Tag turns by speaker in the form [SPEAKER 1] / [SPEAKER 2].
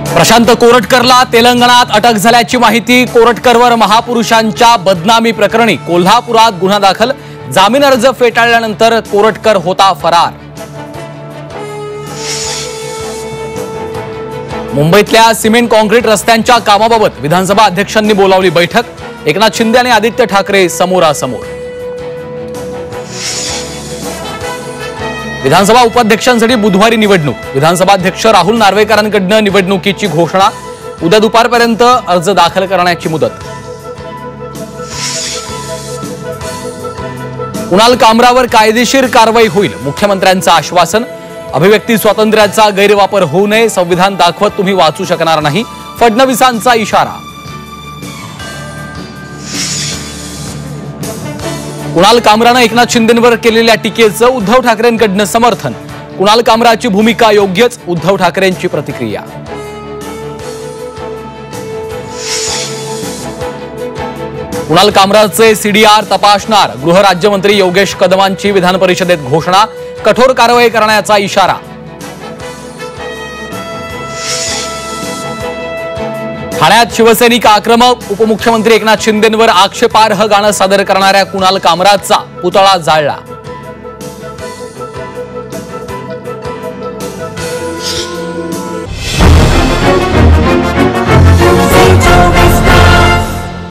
[SPEAKER 1] प्रशांत कोरटकरला तेलंगणात अटक झाल्याची माहिती। कोरटकरवर महापुरुषांच्या बदनामी प्रकरणी कोल्हापुरात गुन्हा दाखल। जामीन अर्ज फेटाळल्यानंतर कोरटकर होता फरार। मुंबईतल्या सिमेंट कॉन्क्रीट रस्त्यांच्या कामाबाबत विधानसभा अध्यक्षांनी बोलावली बैठक। एकनाथ शिंदे आणि आदित्य ठाकरे समोरासमोर। विधानसभा उपाध्यक्षांसाठी बुधवारी निवडणूक। विधानसभा अध्यक्ष राहुल नार्वेकरांकडून निवडणुकीची घोषणा। उद्या दुपारपर्यंत अर्ज दाखल करण्याची मुदत। कुणाल कामरावर कायदेशीर कारवाई होईल, मुख्यमंत्र्यांचं आश्वासन। अभिव्यक्ती स्वातंत्र्याचा गैरवापर होऊ नये, संविधान दाखवत तुम्ही वाचू शकणार नाही, फडणवीसांचा इशारा। कुणाल कामराने एकनाथ शिंदेंवर केलेल्या टीकेचं उद्धव ठाकरेंकडून समर्थन। कुणाल कामराची भूमिका योग्यच, उद्धव ठाकरेंची प्रतिक्रिया। कुणाल कामराचे सीडीआर तपासणार, गृहराज्यमंत्री योगेश कदमांची विधान परिषदेत घोषणा। कठोर कारवाई करण्याचा इशारा। ठाण्यात शिवसैनिक आक्रमक, उपमुख्यमंत्री एकनाथ शिंदेंवर आक्षेपार्ह गाणं सादर करणाऱ्या कुणाल कामराचा पुतळा जाळला।